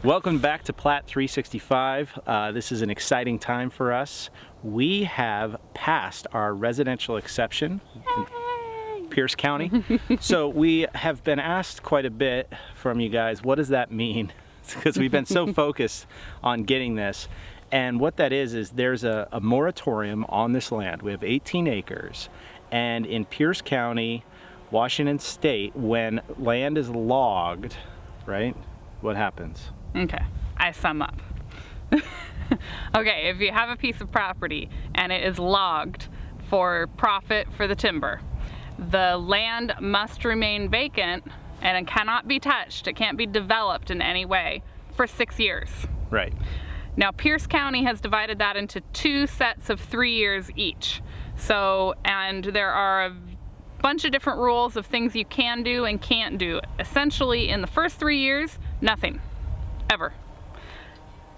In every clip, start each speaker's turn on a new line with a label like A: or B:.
A: Welcome back to Platt365. This is an exciting time for us. We have passed our residential exception in Pierce County. So we have been asked quite a bit from you guys, what does that mean? Because we've been so focused on getting this. And what that is there's a moratorium on this land. We have 18 acres. And in Pierce County, Washington State, when land is logged, right, what happens?
B: Okay, I sum up. Okay, if you have a piece of property and it is logged for profit for the timber, the land must remain vacant and it cannot be touched. It can't be developed in any way for 6 years.
A: Right.
B: Now, Pierce County has divided that into 2 sets of 3 years each. So, and there are a bunch of different rules of things you can do and can't do. Essentially, in the first 3 years, nothing. Ever.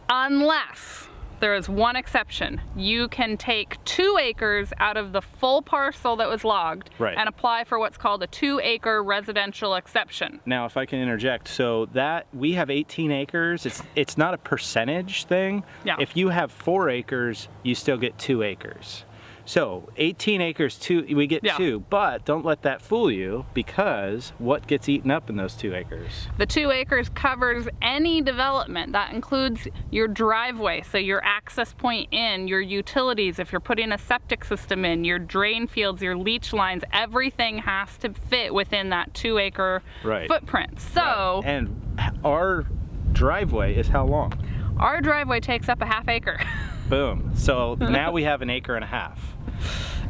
B: Unless there is one exception. You can take 2 acres out of the full parcel that was logged and apply for what's called a 2-acre residential exception.
A: Now, if I can interject, so that we have 18 acres, it's not a percentage thing.
B: Yeah.
A: If you have 4 acres, you still get 2 acres. So 18 acres, we get 2, but don't let that fool you, because what gets eaten up in those 2 acres?
B: The 2 acres covers any development. That includes your driveway, so your access point in, your utilities, if you're putting a septic system in, your drain fields, your leach lines, everything has to fit within that 2-acre footprint. So,
A: and our driveway is how long?
B: Our driveway takes up a ½ acre.
A: Boom. So now we have 1.5 acres.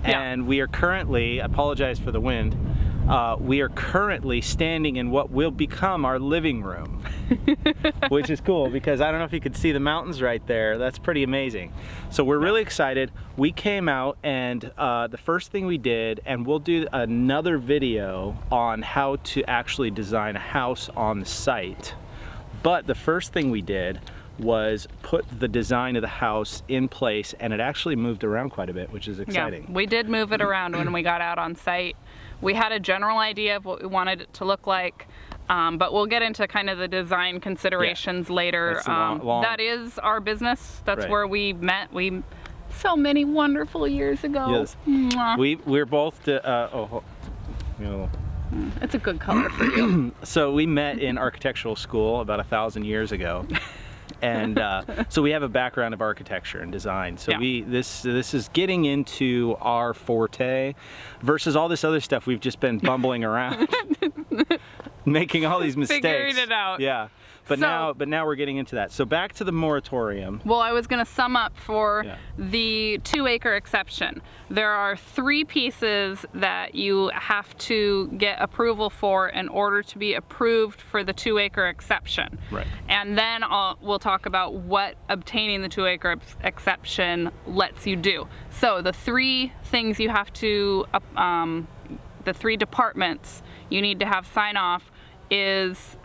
A: And we are currently, I apologize for the wind, we are currently standing in what will become our living room, which is cool because I don't know if you could see the mountains right there. That's pretty amazing. So we're really excited. We came out and the first thing we did, and we'll do another video on how to actually design a house on the site, but the first thing we did was put the design of the house in place, and it actually moved around quite a bit, which is exciting.
B: Yeah, we did move it around when we got out on site. We had a general idea of what we wanted it to look like, but we'll get into kind of the design considerations later. That is our business. That's where we met. So many wonderful years ago.
A: Yes. We're both
B: it's a good color for you.
A: So we met in architectural school about 1,000 years ago. And so we have a background of architecture and design. So this is getting into our forte versus all this other stuff we've just been bumbling around, making all these mistakes.
B: Figuring it out.
A: Yeah. But now we're getting into that. So back to the moratorium.
B: Well, I was going to sum up for the 2-acre exception. There are 3 pieces that you have to get approval for in order to be approved for the 2-acre exception. Right. And then we'll talk about what obtaining the 2-acre exception lets you do. So the 3 things you have to, the 3 departments you need to have sign off is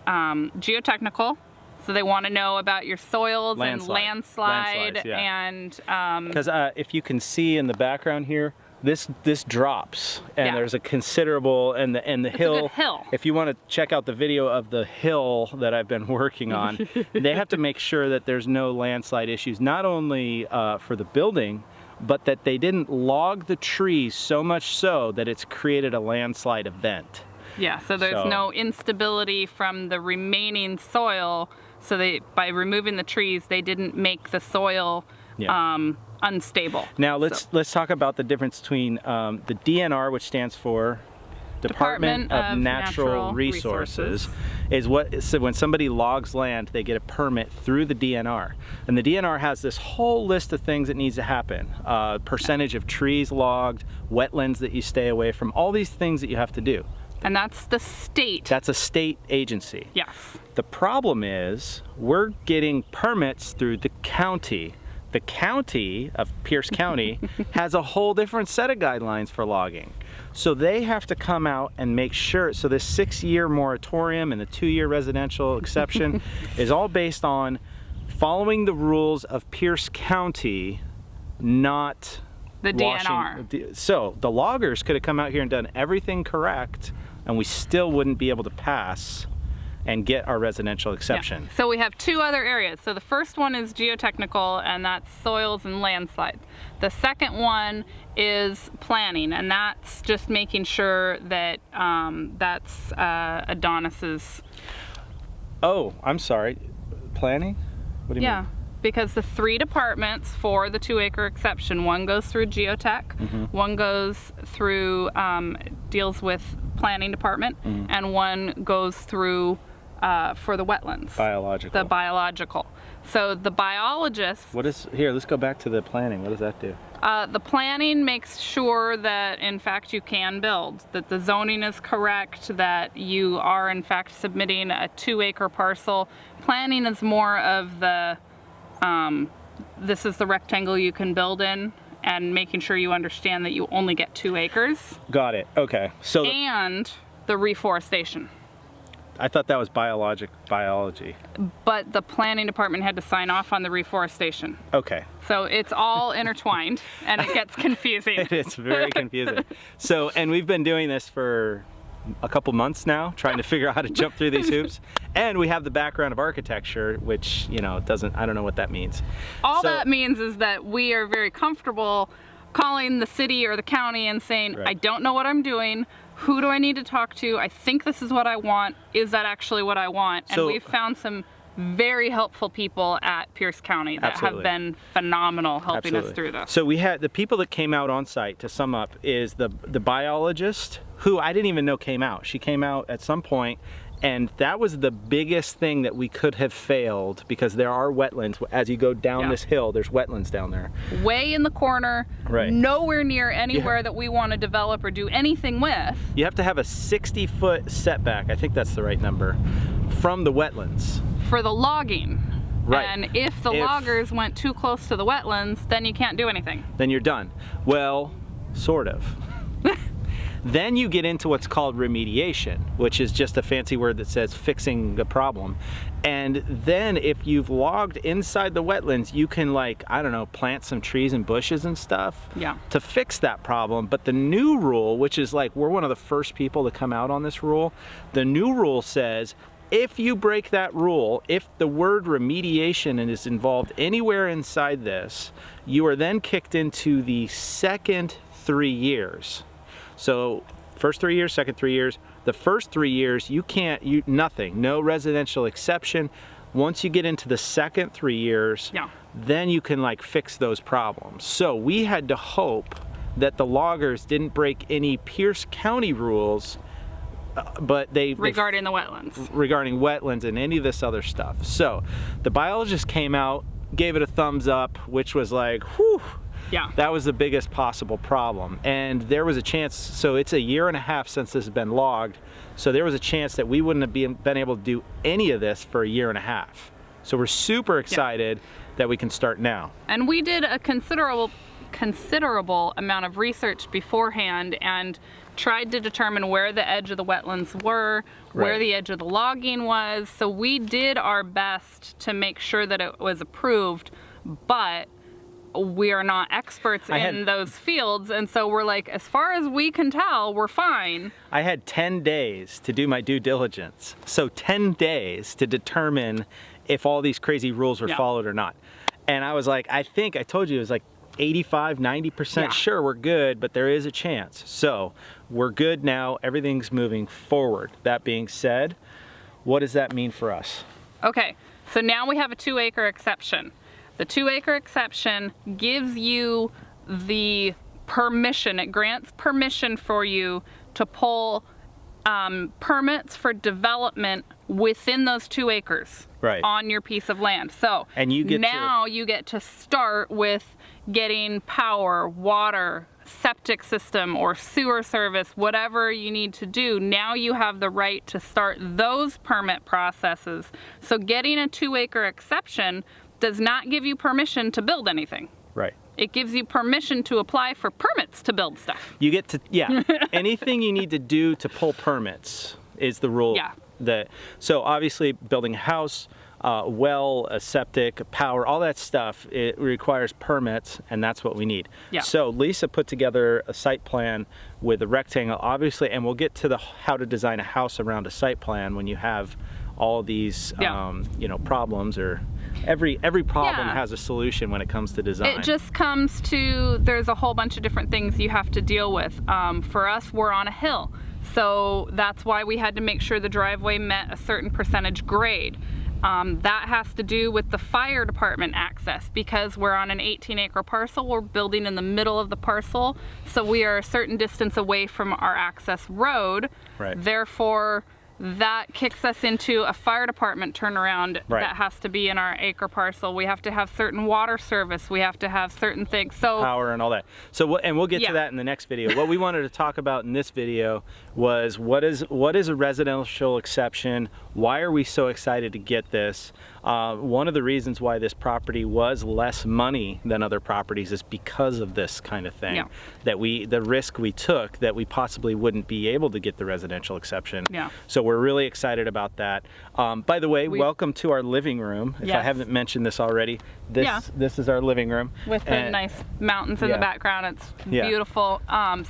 B: geotechnical, so they want to know about your soils and landslide and
A: because if you can see in the background here, this drops, and there's a considerable and the hill.
B: A good hill.
A: If you want to check out the video of the hill that I've been working on, they have to make sure that there's no landslide issues, not only for the building, but that they didn't log the trees so much so that it's created a landslide event.
B: Yeah, so there's no instability from the remaining soil, so by removing the trees, they didn't make the soil unstable.
A: Now let's talk about the difference between the DNR, which stands for Department of Natural Resources, so when somebody logs land, they get a permit through the DNR. And the DNR has this whole list of things that needs to happen. Percentage of trees logged, wetlands that you stay away from, all these things that you have to do.
B: And that's the state.
A: That's a state agency.
B: Yes.
A: The problem is we're getting permits through the county. The county of Pierce County has a whole different set of guidelines for logging. So they have to come out and make sure, so this 6-year moratorium and the 2-year residential exception is all based on following the rules of Pierce County, not
B: the DNR.
A: So the loggers could have come out here and done everything correct, and we still wouldn't be able to pass and get our residential exception.
B: Yeah. So we have two other areas. So the first one is geotechnical, and that's soils and landslides. The second one is planning, and that's just making sure that that's Adonis's.
A: Oh, I'm sorry. Planning? What do you mean?
B: Because the three departments for the 2-acre exception, one goes through geotech, one goes through, deals with planning department, and one goes through for the wetlands.
A: Biological.
B: The biological. So the biologists.
A: Here, let's go back to the planning. What does that do?
B: The planning makes sure that in fact you can build, that the zoning is correct, that you are in fact submitting a 2-acre parcel. Planning is more of the, this is the rectangle you can build in, and making sure you understand that you only get 2 acres.
A: Got it, okay. So
B: and the reforestation.
A: I thought that was biology.
B: But the planning department had to sign off on the reforestation.
A: Okay.
B: So it's all intertwined, and it gets confusing.
A: It's very confusing. So, and we've been doing this for a couple months now, trying to figure out how to jump through these hoops. And we have the background of architecture, which, I don't know what that means.
B: All that means is that we are very comfortable calling the city or the county and saying, I don't know what I'm doing. Who do I need to talk to? I think this is what I want. Is that actually what I want? And we've found some very helpful people at Pierce County that have been phenomenal helping us through this.
A: So we had the people that came out on site, to sum up, is the biologist, who I didn't even know came out. She came out at some point, and that was the biggest thing that we could have failed, because there are wetlands. As you go down this hill, there's wetlands down there.
B: Way in the corner, nowhere near anywhere that we want to develop or do anything with.
A: You have to have a 60-foot setback, I think that's the right number, from the wetlands.
B: For the logging.
A: Right.
B: And if the loggers went too close to the wetlands, then you can't do anything.
A: Then you're done. Well, sort of. Then you get into what's called remediation, which is just a fancy word that says fixing the problem. And then if you've logged inside the wetlands, you can, plant some trees and bushes and stuff to fix that problem. But the new rule, which is we're one of the first people to come out on this rule, the new rule says, if you break that rule, if the word remediation is involved anywhere inside this, you are then kicked into the second 3 years. So first 3 years, second 3 years. The first 3 years, nothing, no residential exception. Once you get into the second 3 years, then you can fix those problems. So we had to hope that the loggers didn't break any Pierce County rules, but
B: regarding the wetlands.
A: Regarding wetlands and any of this other stuff. So the biologist came out, gave it a thumbs up, which was whew.
B: Yeah.
A: That was the biggest possible problem. And there was a chance, so it's a 1.5 years since this has been logged, so there was a chance that we wouldn't have been able to do any of this for a 1.5 years. So we're super excited that we can start now.
B: And we did a considerable amount of research beforehand and tried to determine where the edge of the wetlands were, where the edge of the logging was. So we did our best to make sure that it was approved, but we are not experts in those fields, and so we're as far as we can tell, we're fine.
A: I had 10 days to do my due diligence. So 10 days to determine if all these crazy rules were followed or not. And I was I think I told you it was 85, 90% sure we're good, but there is a chance. So we're good now, everything's moving forward. That being said, what does that mean for us?
B: Okay, so now we have a 2-acre exception. The 2-acre exception gives you the permission, it grants permission for you to pull permits for development within those 2 acres on your piece of land. So
A: and you
B: get to start with getting power, water, septic system, or sewer service, whatever you need to do. Now you have the right to start those permit processes. So getting a 2-acre exception does not give you permission to build anything.
A: Right.
B: It gives you permission to apply for permits to build stuff.
A: You get to, anything you need to do to pull permits is the rule.
B: Yeah.
A: So obviously building a house, well, a septic, power, all that stuff, it requires permits, and that's what we need.
B: Yeah.
A: So Lisa put together a site plan with a rectangle, obviously, and we'll get to how to design a house around a site plan when you have all these problems, or every problem has a solution when it comes to design.
B: It just comes to, there's a whole bunch of different things you have to deal with. For us, we're on a hill, so that's why we had to make sure the driveway met a certain percentage grade. That has to do with the fire department access, because we're on an 18-acre parcel. We're building in the middle of the parcel, so we are a certain distance away from our access road.
A: Right.
B: Therefore, that kicks us into a fire department turnaround that has to be in our acre parcel. We have to have certain water service. We have to have certain things. So
A: power and all that. So and we'll get to that in the next video. What we wanted to talk about in this video was what is a residential exception? Why are we so excited to get this? One of the reasons why this property was less money than other properties is because of this kind of thing.
B: Yeah.
A: That the risk we took, that we possibly wouldn't be able to get the residential exception.
B: Yeah.
A: So we're really excited about that. By the way, welcome to our living room. If I haven't mentioned this already, this is our living room.
B: With the nice mountains in the background. It's beautiful.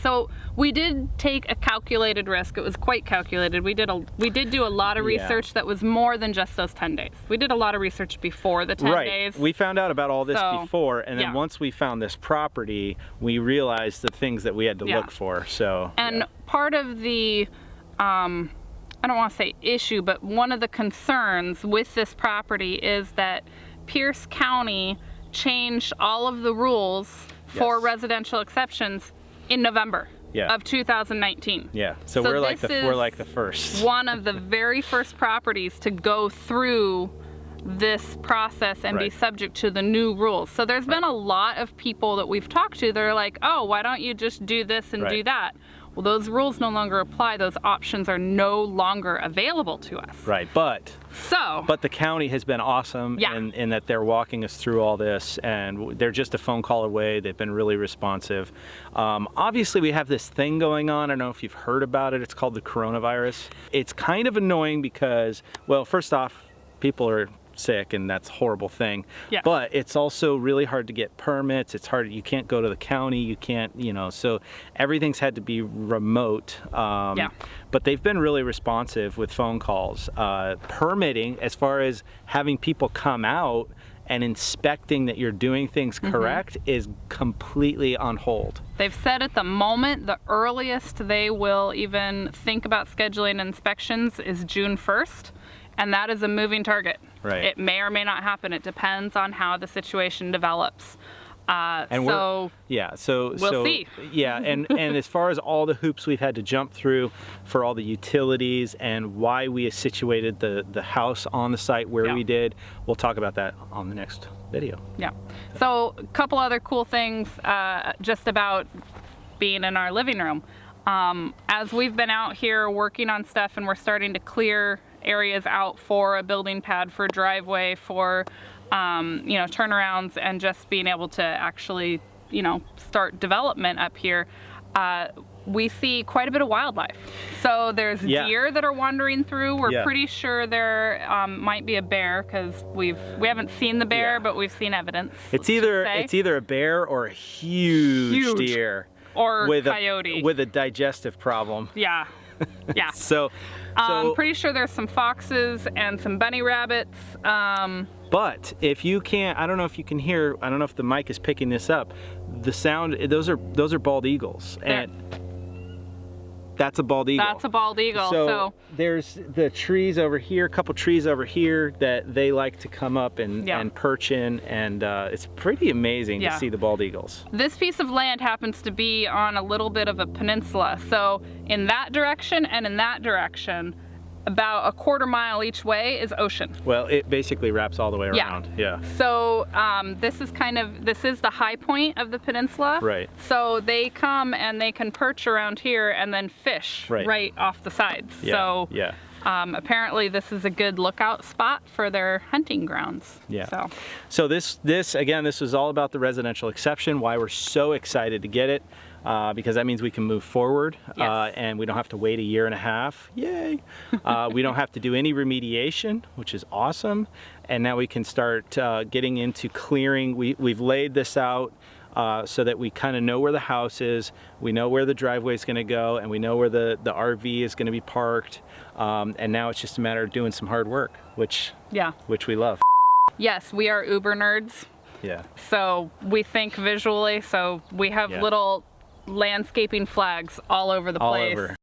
B: So we did take a calculated risk. It was quite calculated. We did do a lot of research that was more than just those 10 days. We did a lot of research before the 10 days.
A: We found out about all this before, and then once we found this property, we realized the things that we had to look for. So
B: part of the I don't want to say issue, but one of the concerns with this property is that Pierce County changed all of the rules for residential exceptions in November of 2019.
A: Yeah, so we're like the first.
B: One of the very first properties to go through this process and be subject to the new rules. So there's been a lot of people that we've talked to that are like, oh, why don't you just do this and do that? Well, those rules no longer apply. Those options are no longer available to us.
A: Right, but the county has been awesome in that they're walking us through all this, and they're just a phone call away. They've been really responsive. Obviously, we have this thing going on. I don't know if you've heard about it. It's called the coronavirus. It's kind of annoying because, well, first off, people are sick, and that's a horrible thing.
B: Yes.
A: But it's also really hard to get permits. It's hard. You can't go to the county. You can't, so everything's had to be remote. But they've been really responsive with phone calls. Permitting, as far as having people come out and inspecting that you're doing things correct, is completely on hold.
B: They've said at the moment the earliest they will even think about scheduling inspections is June 1st. And that is a moving target.
A: Right.
B: It may or may not happen. It depends on how the situation develops. We'll
A: see. Yeah, and as far as all the hoops we've had to jump through for all the utilities and why we situated the house on the site where we did, we'll talk about that on the next video.
B: Yeah. So a couple other cool things just about being in our living room. As we've been out here working on stuff and we're starting to clear areas out for a building pad, for a driveway, for turnarounds, and just being able to actually start development up here, we see quite a bit of wildlife. So there's deer that are wandering through. We're pretty sure there might be a bear, because we haven't seen the bear, but we've seen evidence.
A: It's either a bear or a huge deer.
B: Or coyote.
A: With a digestive problem.
B: Yeah. Yeah.
A: So
B: I'm pretty sure there's some foxes and some bunny rabbits.
A: But if you can't, I don't know if you can hear, I don't know if the mic is picking this up, the sound, those are bald eagles. And that's a bald eagle.
B: That's a bald eagle. So
A: there's the trees over here, a couple trees over here that they like to come up and perch in, and it's pretty amazing to see the bald eagles.
B: This piece of land happens to be on a little bit of a peninsula. So in that direction and in that direction, about a quarter mile each way is ocean.
A: Well, it basically wraps all the way around. Yeah.
B: So this is the high point of the peninsula.
A: Right.
B: So they come and they can perch around here and then fish right off the sides.
A: Yeah.
B: So apparently this is a good lookout spot for their hunting grounds.
A: Yeah. So this is all about the residential exception, why we're so excited to get it. Because that means we can move forward, and we don't have to wait a year and a half. Yay! We don't have to do any remediation, which is awesome. And now we can start getting into clearing. We've laid this out. so that we kind of know where the house is, we know where the driveway is going to go, and we know where the RV is going to be parked. And now it's just a matter of doing some hard work, which we love.
B: Yes, we are Uber nerds.
A: Yeah.
B: So we think visually, so we have little landscaping flags all over the place.